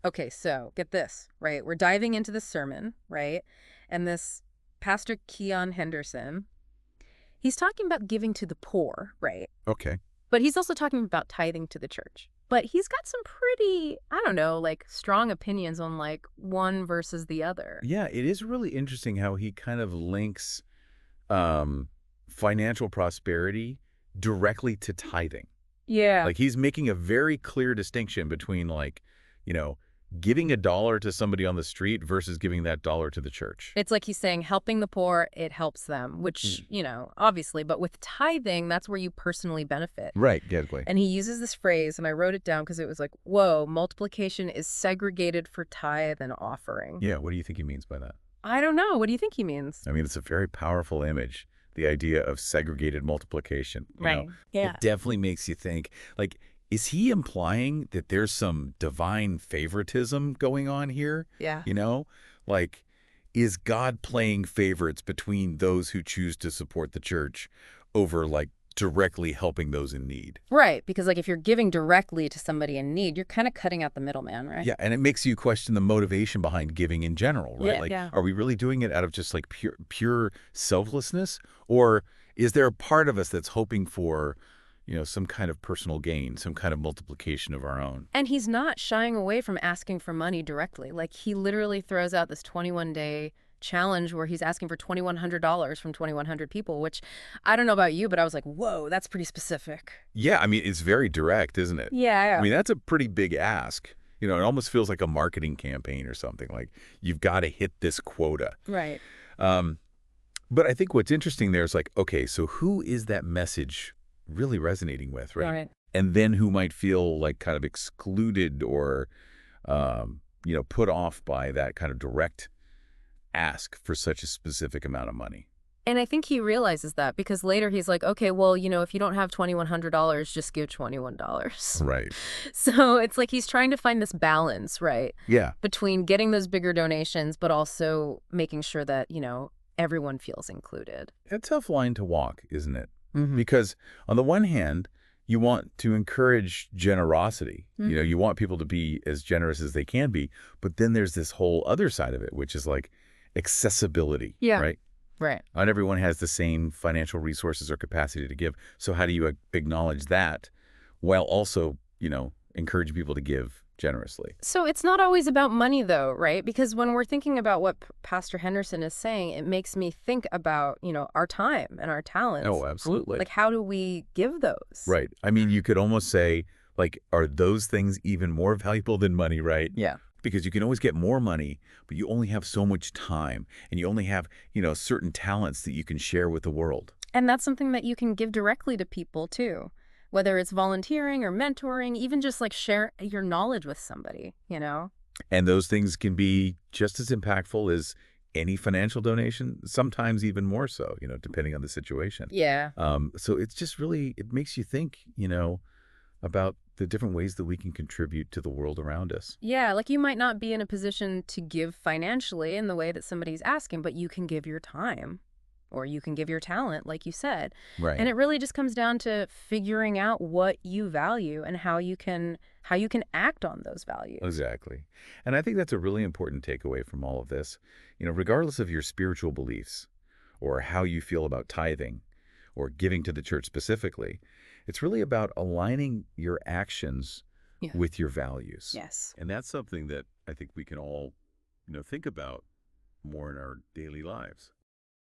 Okay, so get this, right? We're diving into the sermon, right? And this Pastor Keion Henderson, he's talking about giving to the poor, right? Okay. But he's also talking about tithing to the church. But he's got some pretty, I don't know, like strong opinions on like one versus the other. Yeah, it is really interesting how he kind of links um, financial prosperity directly to tithing. Yeah. Like he's making a very clear distinction between you know, giving a dollar to somebody on the street versus giving that dollar to the church. It's like he's saying helping the poor, it helps them, which, Mm. obviously, but with tithing, that's where you personally benefit. Right, exactly. And he uses this phrase, and I wrote it down because it was like, whoa, multiplication is segregated for tithe and offering. Yeah, what do you think he means by that? I don't know. What do you think he means? I mean, it's a very powerful image, the idea of segregated multiplication. Right. Yeah. It definitely makes you think, like, is he implying that there's some divine favoritism going on here? Yeah. You know, like, is God playing favorites between those who choose to support the church over, like, directly helping those in need? Right. Because, like, if you're giving directly to somebody in need, you're kind of cutting out the middleman, right? Yeah, and it makes you question the motivation behind giving in general, right? Yeah. Like, Yeah. are we really doing it out of just like pure selflessness, or is there a part of us that's hoping for, some kind of personal gain, some kind of multiplication of our own? And he's not shying away from asking for money directly. Like, he literally throws out this 21-day challenge where he's asking for $2,100 from 2,100 people, which I don't know about you, but I was like, whoa, that's pretty specific. Yeah, I mean, it's very direct, isn't it? I Yeah. mean, that's a pretty big ask. It almost feels like a marketing campaign or something. Like, you've got to hit this quota. Right. Um, but I think what's interesting there is like, okay, so who is that message really resonating with, All right? right. And then who might feel like kind of excluded or, put off by that kind of direct ask for such a specific amount of money. And I think he realizes that because later he's like, okay, well, if you don't have $2,100, just give $21. Right. So it's like he's trying to find this balance, right, Yeah. between getting those bigger donations, but also making sure that, everyone feels included. A tough line to walk, isn't it? Mm-hmm. Because on the one hand, you want to encourage generosity. Mm-hmm. You want people to be as generous as they can be. But then there's this whole other side of it, which is like accessibility, Yeah. right? Right. Not everyone has the same financial resources or capacity to give. So how do you acknowledge that while also, encouraging people to give generously? So it's not always about money, though, right? Because when we're thinking about what Pastor Henderson is saying, it makes me think about, our time and our talents. Oh, absolutely. Like, how do we give those? Right. I mean, you could almost say, like, are those things even more valuable than money, right? Yeah. Because you can always get more money, but you only have so much time and you only have, certain talents that you can share with the world. And that's something that you can give directly to people, too. Whether it's volunteering or mentoring, even just like share your knowledge with somebody. And those things can be just as impactful as any financial donation, sometimes even more so, depending on the situation. Yeah. So it's just really, it makes you think, about the different ways that we can contribute to the world around us. Yeah, like you might not be in a position to give financially in the way that somebody's asking, but you can give your time or you can give your talent, like you said. Right. And it really just comes down to figuring out what you value and how you can act on those values. Exactly. And I think that's a really important takeaway from all of this. Regardless of your spiritual beliefs or how you feel about tithing or giving to the church specifically, it's really about aligning your actions Yeah. with your values. Yes. And that's something that I think we can all, think about more in our daily lives.